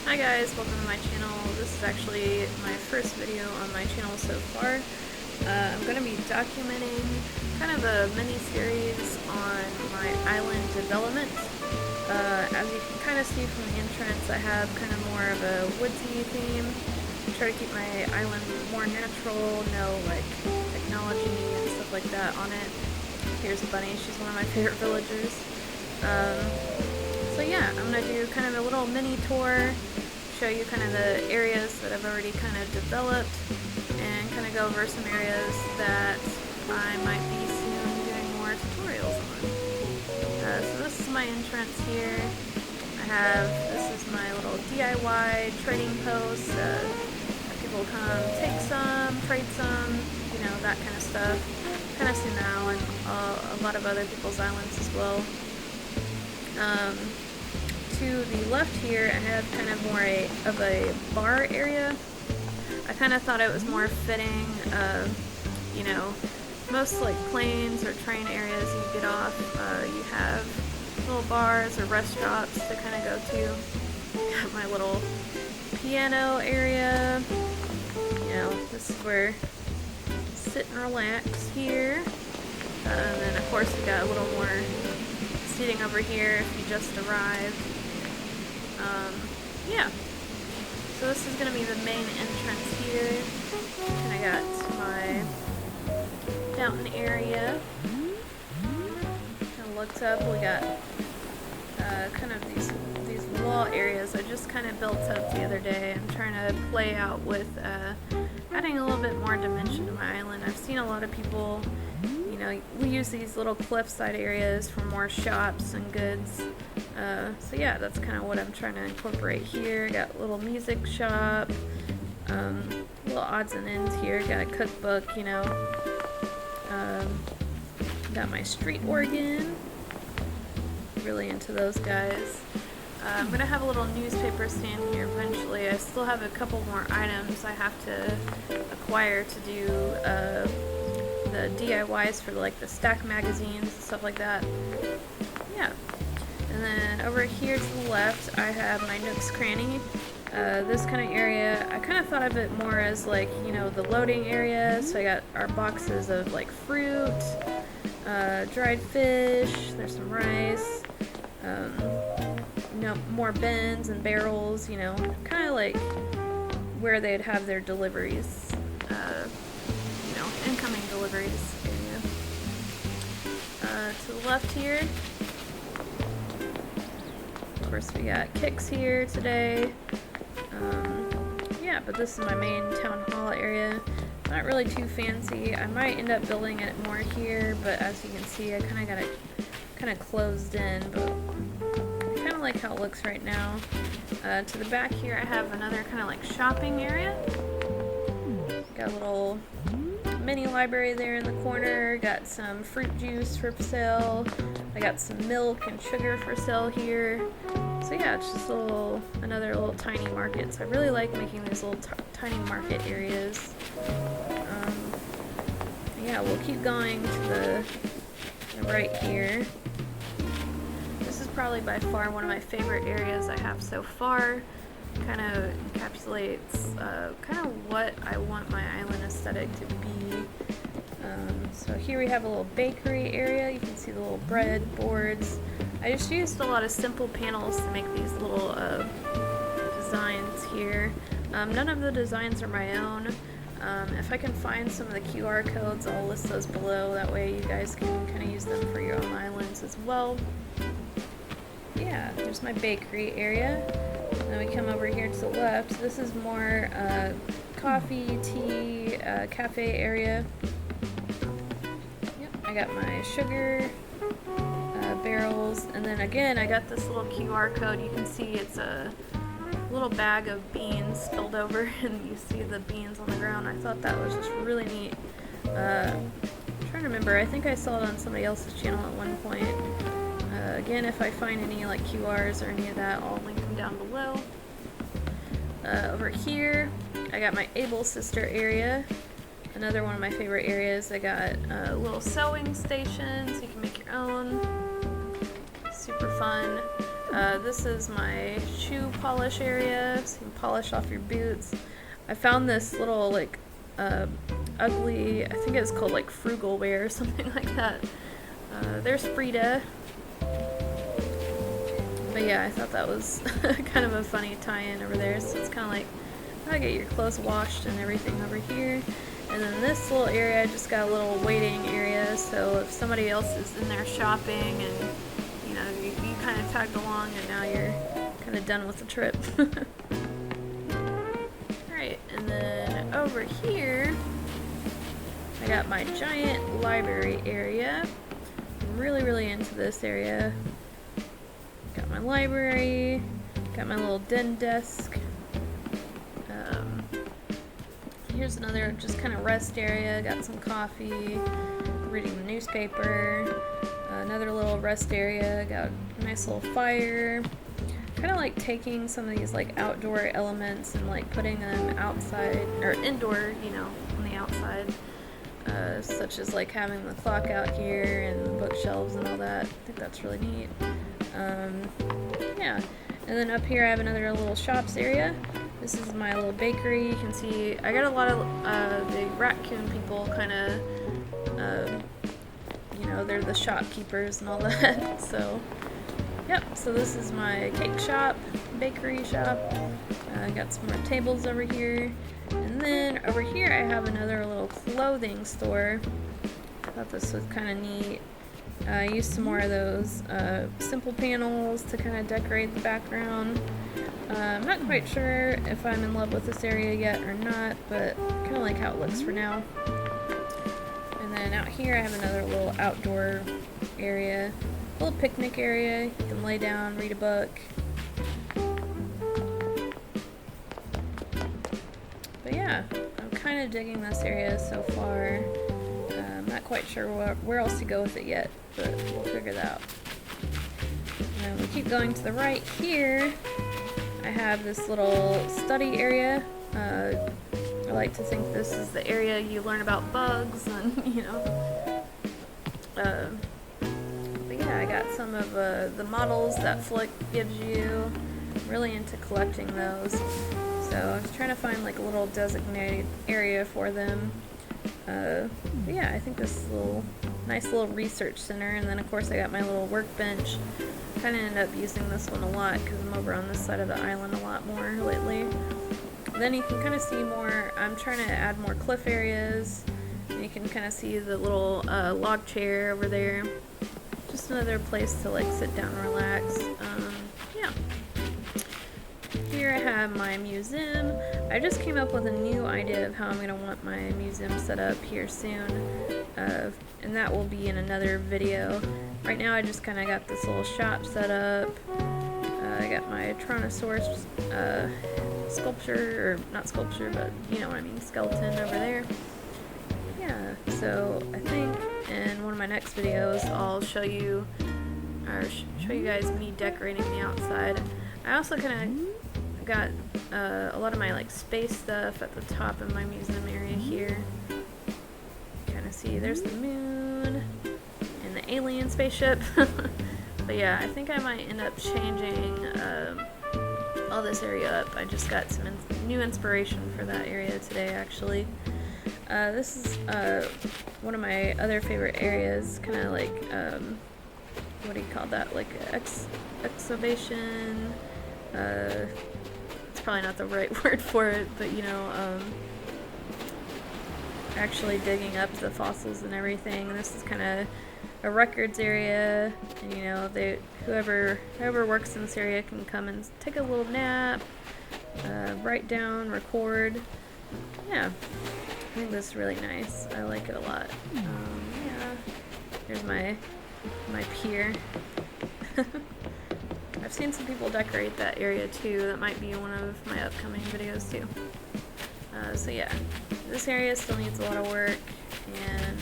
Hi guys, welcome to my channel. This is actually my first video on my channel so far. I'm going to be documenting kind of a mini-series on my island development. As you can kind of see from the entrance, I have kind of more of a woodsy theme. I try to keep my island more natural, no like technology and stuff like that on it. Here's Bunny, she's one of my favorite villagers. So yeah, I'm going to do kind of a little mini tour, show you kind of the areas that I've already kind of developed, and kind of go over some areas that I might be soon doing more tutorials on. So this is my entrance here. This is my little DIY trading post. People come take some, trade some, you know, that kind of stuff. Kind of see now on a lot of other people's islands as well. To the left here, I have kind of more of a bar area. I kind of thought it was more fitting, you know, most like planes or train areas you get off, you have little bars or rest stops to kind of go to. Got my little piano area, you know, this is where sit and relax here. And then of course we got a little more seating over here if you just arrived. Yeah, so this is going to be the main entrance here, and I got my fountain area. Kind of looked up, we got kind of these wall areas I just kind of built up the other day. I'm trying to play out with adding a little bit more dimension to my island. I've seen a lot of people, you know, we use these little cliffside areas for more shops and goods. So yeah, that's kind of what I'm trying to incorporate here. Got a little music shop, little odds and ends here. Got a cookbook, you know. Got my street organ. Really into those guys. I'm going to have a little newspaper stand here eventually. I still have a couple more items I have to acquire to do the DIYs for like the stack magazines and stuff like that. Yeah. And then over here to the left, I have my Nook's Cranny. This kind of area, I kind of thought of it more as like, you know, the loading area. So I got our boxes of like fruit, dried fish, there's some rice, you know, more bins and barrels, you know, kind of like where they'd have their deliveries, you know, incoming deliveries area. To the left here, of course we got Kicks here today. Yeah, but this is my main town hall area. Not really too fancy. I might end up building it more here, but as you can see, I kind of got it kind of closed in, but I kind of like how it looks right now. To the back here, I have another kind of like shopping area. Got a little mini library there in the corner. Got some fruit juice for sale. I got some milk and sugar for sale here. So yeah, it's just another little tiny market. So I really like making these little tiny market areas. Yeah, we'll keep going to the right here. This is probably by far one of my favorite areas I have so far. Kind of encapsulates kind of what I want my island aesthetic to be. So here we have a little bakery area. You can see the little bread boards. I just used a lot of simple panels to make these little designs here. None of the designs are my own. If I can find some of the QR codes, I'll list those below. That way you guys can kind of use them for your own islands as well. Yeah, there's my bakery area. And then we come over here to the left. This is more coffee, tea, cafe area. Yep, I got my sugar barrels, and then again I got this little QR code. You can see it's a little bag of beans spilled over and you see the beans on the ground. I thought that was just really neat. I'm trying to remember, I think I saw it on somebody else's channel at one point. Again, if I find any like QRs or any of that, I'll link them down below. Over here I got my Able Sister area, another one of my favorite areas. I got little sewing stations, you can make your own. Super fun. This is my shoe polish area, so you can polish off your boots. I found this little like ugly, I think it's called like frugal wear or something like that. There's Frida. But yeah, I thought that was kind of a funny tie-in over there. So it's kind of like how to get your clothes washed and everything over here. And then this little area, I just got a little waiting area. So if somebody else is in there shopping and you know you kind of tagged along and now you're kind of done with the trip. Alright, and then over here I got my giant library area. I'm really into this area. Got my library, got my little den desk. Here's another just kind of rest area. Got some coffee, reading the newspaper. Another little rest area. Got a nice little fire. Kind of like taking some of these like outdoor elements and like putting them outside or indoor, you know, on the outside. Such as like having the clock out here and the bookshelves and all that. I think that's really neat. Yeah, and then up here I have another little shops area. This is my little bakery. You can see I got a lot of the raccoon people kind of, you know, they're the shopkeepers and all that. So, yep, so this is my cake shop, bakery shop. I got some more tables over here. And then over here I have another little clothing store. I thought this was kind of neat. I used some more of those simple panels to kind of decorate the background. I'm not quite sure if I'm in love with this area yet or not, but kind of like how it looks for now. And then out here I have another little outdoor area, a little picnic area. You can lay down, read a book. But yeah, I'm kind of digging this area so far. I'm not quite sure where else to go with it yet, but we'll figure that out. And we keep going to the right here. I have this little study area. I like to think this is the area you learn about bugs and, you know. But yeah, I got some of the models that Flick gives you. I'm really into collecting those. So I was trying to find like a little designated area for them. But yeah, I think this is a nice little research center. And then of course I got my little workbench. Kind of end up using this one a lot because I'm over on this side of the island a lot more lately. Then you can kind of see more, I'm trying to add more cliff areas. And you can kind of see the little log chair over there. Just another place to like sit down and relax. Yeah. Here I have my museum. I just came up with a new idea of how I'm going to want my museum set up here soon. And that will be in another video. Right now I just kind of got this little shop set up. I got my Tyrannosaurus sculpture, or not sculpture, but you know what I mean, skeleton over there. Yeah, so I think in one of my next videos I'll show you, or show you guys me decorating the outside. I also kind of got a lot of my like space stuff at the top of my museum area here. Kind of see there's the moon and the alien spaceship. But yeah, I think I might end up changing all this area up. I just got some new inspiration for that area today actually. This is one of my other favorite areas, kind of like what do you call that, like excavation. It's probably not the right word for it, but you know, actually digging up the fossils and everything. This is kind of a records area, and you know, whoever works in this area can come and take a little nap, write down, record. Yeah, I think this is really nice. I like it a lot. Yeah, here's my pier. I've seen some people decorate that area too. That might be one of my upcoming videos too. So yeah, this area still needs a lot of work, and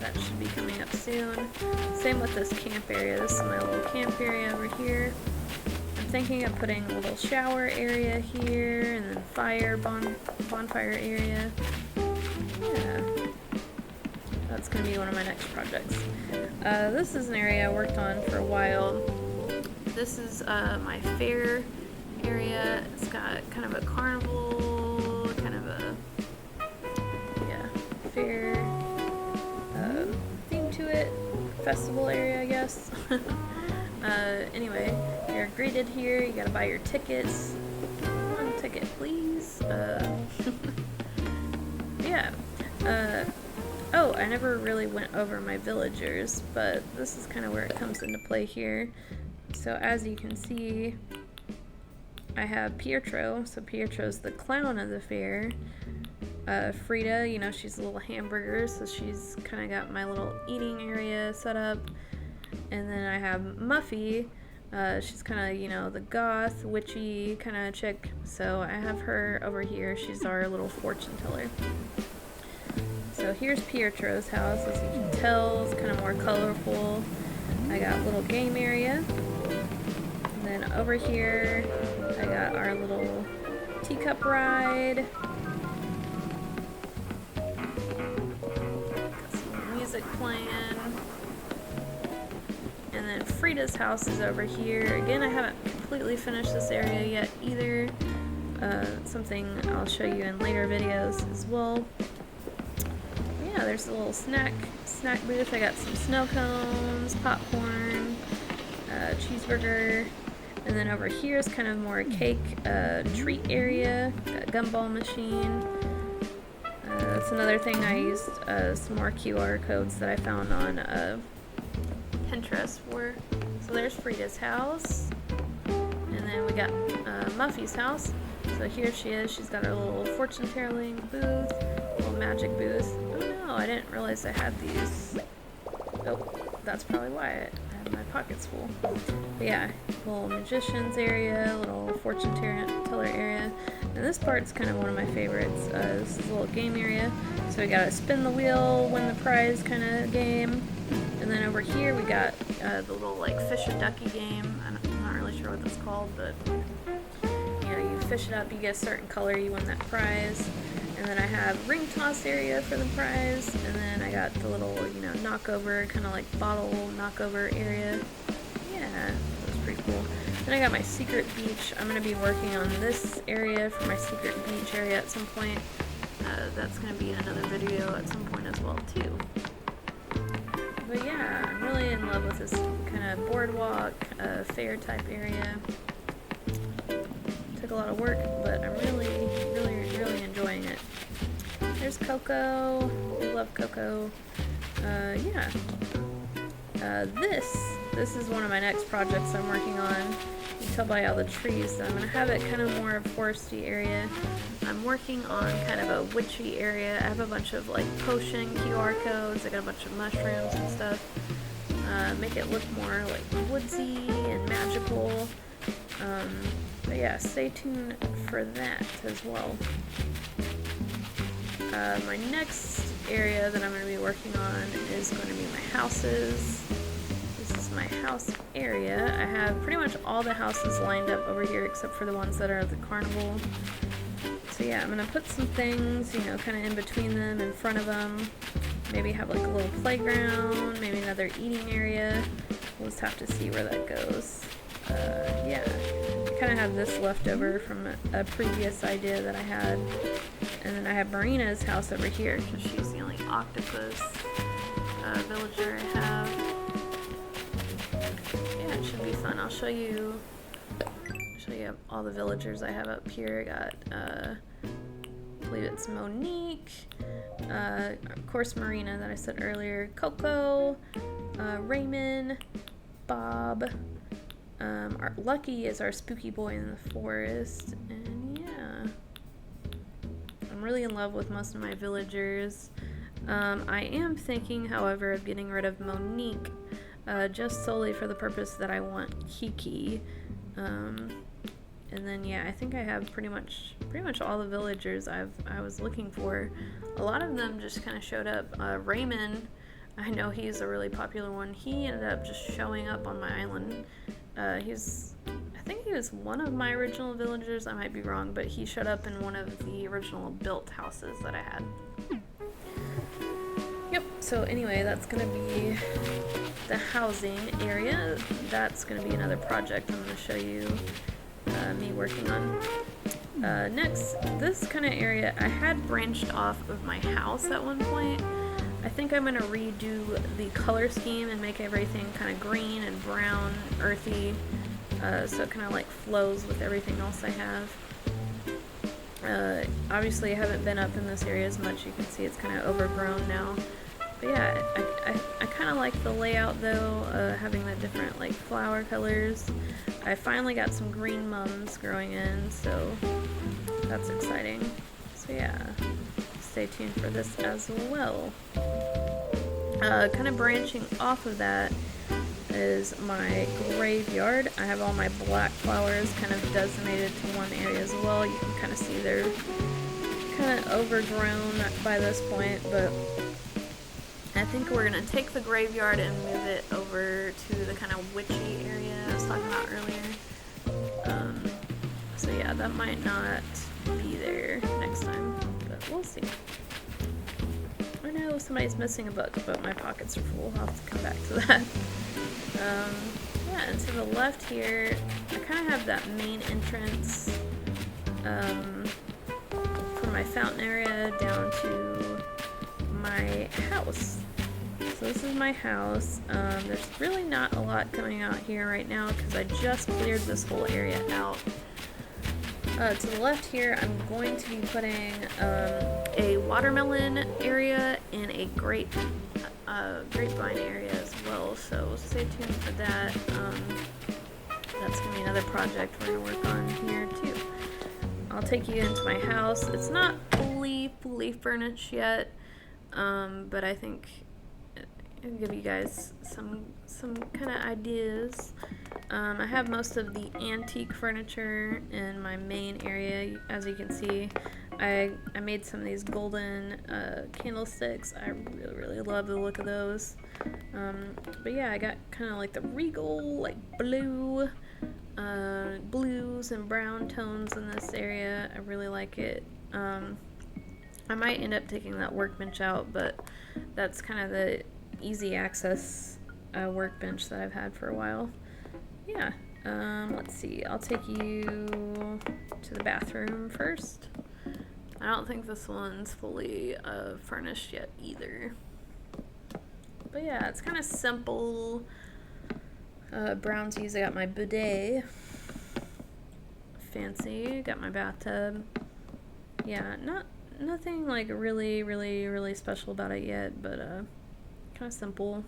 that should be coming up soon. Same with this camp area. This is my little camp area over here. I'm thinking of putting a little shower area here, and then bonfire area. Yeah, that's going to be one of my next projects. This is an area I worked on for a while. this is my fair area. It's got kind of a carnival, kind of a, yeah, fair theme to it. Festival area, I guess. Anyway, you're greeted here. You gotta buy your tickets. One ticket, please. Yeah. Oh, I never really went over my villagers, but this is kind of where it comes into play here. So as you can see, I have Pietro. So Pietro's the clown of the fair. Frida, you know, she's a little hamburger, so she's kind of got my little eating area set up. And then I have Muffy. She's kind of, you know, the goth, witchy kind of chick. So I have her over here. She's our little fortune teller. So here's Pietro's house. As you can tell, it's kind of more colorful. I got a little game area. And then over here, I got our little teacup ride. Got some music playing. And then Frida's house is over here. Again, I haven't completely finished this area yet either. Something I'll show you in later videos as well. Yeah, there's a little snack booth. I got some snow cones, popcorn, cheeseburger, and then over here is kind of more a cake treat area. Got a gumball machine. That's another thing I used some more QR codes that I found on Pinterest for. So there's Frida's house, and then we got Muffy's house. So here she is. She's got her little fortune telling booth, little magic booth. Oh no, I didn't realize I had these. Oh, that's probably why I have my pockets full. But yeah, little magician's area, little fortune teller area. And this part's kind of one of my favorites. This is a little game area. So we got a spin the wheel, win the prize kind of game. And then over here we got the little like fish and ducky game. I'm not really sure what that's called, but you know, you fish it up, you get a certain color, you win that prize. And then I have ring toss area for the prize. And then I got the little, you know, knockover, kind of like bottle knockover area. Yeah, that's pretty cool. Then I got my secret beach. I'm going to be working on this area for my secret beach area at some point. That's going to be in another video at some point as well too. But yeah, I'm really in love with this kind of boardwalk, fair type area. Took a lot of work, but I'm really enjoying it. There's Coco. We love Coco. Yeah. This is one of my next projects I'm working on. You can tell by all the trees that I'm going to have it kind of more of a foresty area. I'm working on kind of a witchy area. I have a bunch of like potion QR codes. I got a bunch of mushrooms and stuff. Make it look more like woodsy and magical. But yeah, stay tuned for that as well. My next area that I'm going to be working on is going to be my houses. This is my house area. I have pretty much all the houses lined up over here except for the ones that are at the carnival. So yeah, I'm going to put some things, you know, kind of in between them, in front of them. Maybe have like a little playground, maybe another eating area. We'll just have to see where that goes. Yeah, I kind of have this left over from a previous idea that I had. And then I have Marina's house over here because she's the only octopus villager I have. Yeah, it should be fun. I'll show you all the villagers I have up here. I got, I believe it's Monique, of course Marina that I said earlier, Coco, Raymond, Bob. Our Lucky is our spooky boy in the forest, and yeah, I'm really in love with most of my villagers. I am thinking, however, of getting rid of Monique, just solely for the purpose that I want Kiki. And then yeah, I think I have pretty much all the villagers I was looking for. A lot of them just kind of showed up. Raymond, I know he's a really popular one. He ended up just showing up on my island. I think he was one of my original villagers. I might be wrong, but he showed up in one of the original built houses that I had. Yep, So anyway, that's gonna be the housing area. That's gonna be another project I'm gonna show you me working on. Next, this kind of area, I had branched off of my house at one point. I think I'm gonna redo the color scheme and make everything kind of green and brown, earthy, so it kind of like flows with everything else I have. Obviously I haven't been up in this area as much. You can see it's kind of overgrown now. But yeah, I kind of like the layout though, having the different like flower colors. I finally got some green mums growing in, so that's exciting. So yeah, stay tuned for this as well. Kind of branching off of that is my graveyard. I have all my black flowers kind of designated to one area as well. You can kind of see they're kind of overgrown by this point, but I think we're going to take the graveyard and move it over to the kind of witchy area I was talking about earlier. So yeah, that might not be there next time, but we'll see. I know somebody's missing a book, but my pockets are full. I'll have to come back to that. Yeah, and to the left here, I kind of have that main entrance from my fountain area down to my house. So this is my house. There's really not a lot coming out here right now because I just cleared this whole area out. To the left here, I'm going to be putting a watermelon area and a grapevine area as well, so stay tuned for that. That's going to be another project we're going to work on here too. I'll take you into my house. It's not fully furnished yet, but I think I'll give you guys some kind of ideas. I have most of the antique furniture in my main area. As you can see, I made some of these golden candlesticks. I really love the look of those. But yeah, I got kind of like the regal, like blues and brown tones in this area. I really like it. I might end up taking that workbench out, but that's kind of the easy access workbench that I've had for a while. Yeah, let's see, I'll take you to the bathroom first. I don't think this one's fully furnished yet either. But yeah, it's kind of simple. Brownsies, I got my bidet. Fancy, got my bathtub. Yeah, nothing like really special about it yet, but kind of simple.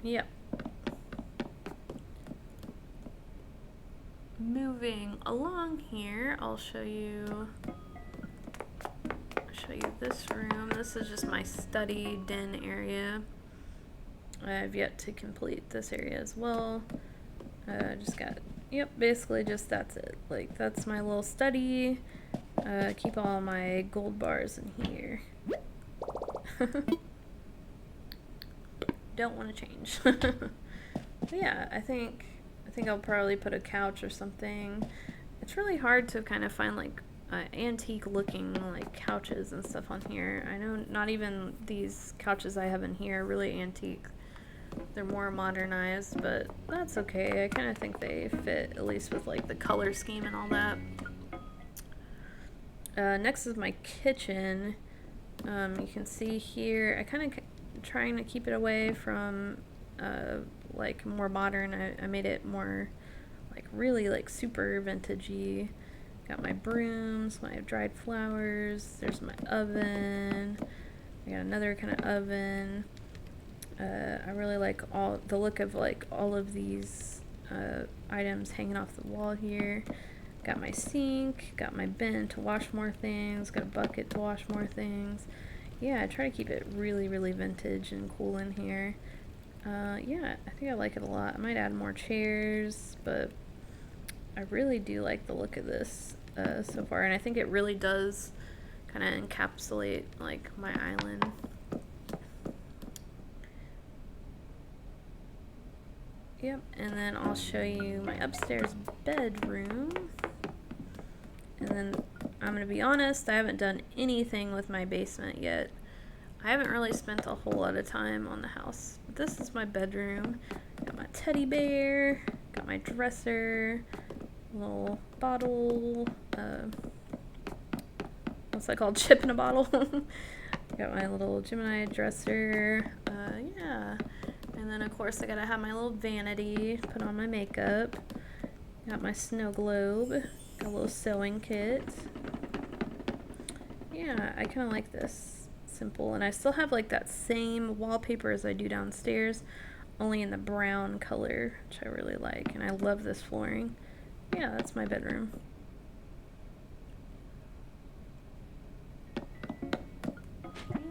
Yep. Moving along here, I'll show you this room. This is just my study den area. I've yet to complete this area as well. Just got, yep, basically just that's it. Like, that's my little study. Keep all my gold bars in here. Don't want to change. But yeah, I think I'll probably put a couch or something. It's really hard to kind of find like antique looking like couches and stuff on here. I know not even these couches I have in here are really antique. They're more modernized, but that's okay. I kind of think they fit, at least with like the color scheme and all that. Next is my kitchen. You can see here, I kind of trying to keep it away from like more modern. I made it more like really like super vintagey. Got my brooms, my dried flowers, there's my oven. I got another kind of oven. I really like all the look of like all of these items hanging off the wall here. Got my sink, got my bin to wash more things, got a bucket to wash more things. Yeah, I try to keep it really vintage and cool in here. Yeah, I think I like it a lot. I might add more chairs, but I really do like the look of this so far, and I think it really does kind of encapsulate like my island. Yep, and then I'll show you my upstairs bedroom. And then I'm gonna be honest, I haven't done anything with my basement yet. I haven't really spent a whole lot of time on the house. But this is my bedroom. Got my teddy bear, got my dresser, little bottle, what's that called? Chip in a bottle. Got my little Gemini dresser, yeah. And then of course I gotta have my little vanity, put on my makeup. Got my snow globe, got a little sewing kit. Yeah, I kind of like this, simple. And I still have like that same wallpaper as I do downstairs, only in the brown color, which I really like. And I love this flooring. Yeah, that's my bedroom.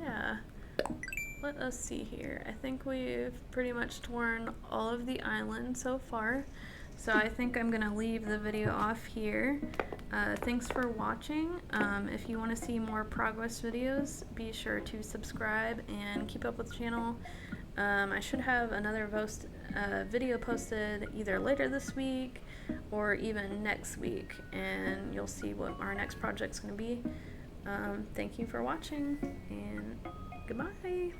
Yeah, let us see here. I think we've pretty much torn all of the island so far. So I think I'm gonna leave the video off here. Thanks for watching. If you want to see more progress videos, be sure to subscribe and keep up with the channel. I should have another video posted either later this week or even next week, and you'll see what our next project's going to be. Thank you for watching, and goodbye.